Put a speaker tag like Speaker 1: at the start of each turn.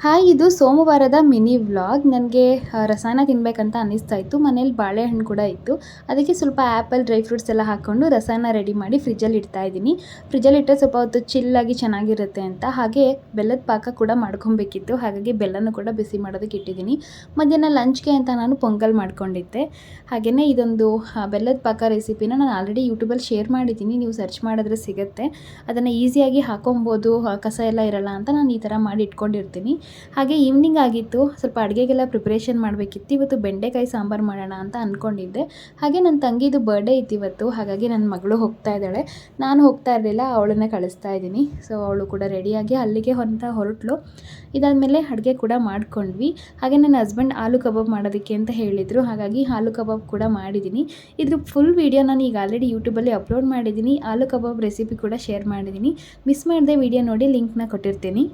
Speaker 1: Hi, ಇದು ಸೋಮವಾರದ mini vlog. ನನಗೆ ರಸಾಯನ ತಿನ್ನಬೇಕಂತ ಅನ್ನಿಸ್ತಾ ಇತ್ತು. ಮನೇಲಿ ಬಾಳೆಹಣ್ಣು ಕೂಡ ಇತ್ತು. ಅದಕ್ಕೆ ಸ್ವಲ್ಪ ಆ್ಯಪಲ್, ಡ್ರೈ ಫ್ರೂಟ್ಸ್ ಎಲ್ಲ ಹಾಕ್ಕೊಂಡು ರಸಾಯನ ರೆಡಿ ಮಾಡಿ ಫ್ರಿಜ್ಜಲ್ಲಿ ಇಡ್ತಾ ಇದ್ದೀನಿ. ಫ್ರಿಜ್ಜಲ್ಲಿ ಇಟ್ಟರೆ ಸ್ವಲ್ಪ ಹೊತ್ತು ಚಿಲ್ಲಾಗಿ ಚೆನ್ನಾಗಿರುತ್ತೆ ಅಂತ. ಹಾಗೆ ಬೆಲ್ಲದ ಪಾಕ ಕೂಡ ಮಾಡ್ಕೊಬೇಕಿತ್ತು. ಹಾಗಾಗಿ ಬೆಲ್ಲನೂ ಕೂಡ ಬಿಸಿ ಮಾಡೋದಕ್ಕೆ ಇಟ್ಟಿದ್ದೀನಿ. ಮಧ್ಯಾಹ್ನ ಲಂಚ್ಗೆ ಅಂತ ನಾನು ಪೊಂಗಲ್ ಮಾಡ್ಕೊಂಡಿದ್ದೆ. ಹಾಗೆಯೇ ಇದೊಂದು ಬೆಲ್ಲದ ಪಾಕ ರೆಸಿಪಿನ ನಾನು ಆಲ್ರೆಡಿ ಯೂಟ್ಯೂಬಲ್ಲಿ ಶೇರ್ ಮಾಡಿದ್ದೀನಿ. ನೀವು ಸರ್ಚ್ ಮಾಡಿದ್ರೆ ಸಿಗುತ್ತೆ. ಅದನ್ನು ಈಸಿಯಾಗಿ ಹಾಕೊಬೋದು, ಕಸ ಎಲ್ಲ ಇರಲ್ಲ ಅಂತ ನಾನು ಈ ಥರ ಮಾಡಿ ಇಟ್ಕೊಂಡಿರ್ತೀನಿ. ಹಾಗೆ ಈವ್ನಿಂಗ್ ಆಗಿತ್ತು, ಸ್ವಲ್ಪ ಅಡುಗೆಗೆಲ್ಲ ಪ್ರಿಪ್ರೇಷನ್ ಮಾಡಬೇಕಿತ್ತು. ಇವತ್ತು ಬೆಂಡೆಕಾಯಿ ಸಾಂಬಾರು ಮಾಡೋಣ ಅಂತ ಅಂದ್ಕೊಂಡಿದ್ದೆ. ಹಾಗೆ ನನ್ನ ತಂಗಿದು ಬರ್ಡೇ ಇತ್ತು ಇವತ್ತು. ಹಾಗಾಗಿ ನನ್ನ ಮಗಳು ಹೋಗ್ತಾ ಇದ್ದಾಳೆ. ನಾನು ಹೋಗ್ತಾ ಇರಲಿಲ್ಲ, ಅವಳನ್ನೇ ಕಳಿಸ್ತಾ ಇದ್ದೀನಿ. ಸೊ ಅವಳು ಕೂಡ ರೆಡಿಯಾಗಿ ಅಲ್ಲಿಗೆ ಅಂತ ಹೊರಟಳು. ಇದಾದಮೇಲೆ ಅಡುಗೆ ಕೂಡ ಮಾಡ್ಕೊಂಡ್ವಿ. ಹಾಗೆ ನನ್ನ ಹಸ್ಬೆಂಡ್ ಆಲೂ ಕಬಾಬ್ ಮಾಡೋದಕ್ಕೆ ಅಂತ ಹೇಳಿದರು. ಹಾಗಾಗಿ ಆಲೂ ಕಬಾಬ್ ಕೂಡ ಮಾಡಿದ್ದೀನಿ. ಇದ್ರ ಫುಲ್ ವೀಡಿಯೋ ನಾನು ಈಗ ಆಲ್ರೆಡಿ ಯೂಟ್ಯೂಬಲ್ಲಿ ಅಪ್ಲೋಡ್ ಮಾಡಿದ್ದೀನಿ. ಆಲೂ ಕಬಾಬ್ ರೆಸಿಪಿ ಕೂಡ ಶೇರ್ ಮಾಡಿದ್ದೀನಿ. ಮಿಸ್ ಮಾಡದೆ ವೀಡಿಯೋ ನೋಡಿ, ಲಿಂಕ್ನ ಕೊಟ್ಟಿರ್ತೀನಿ.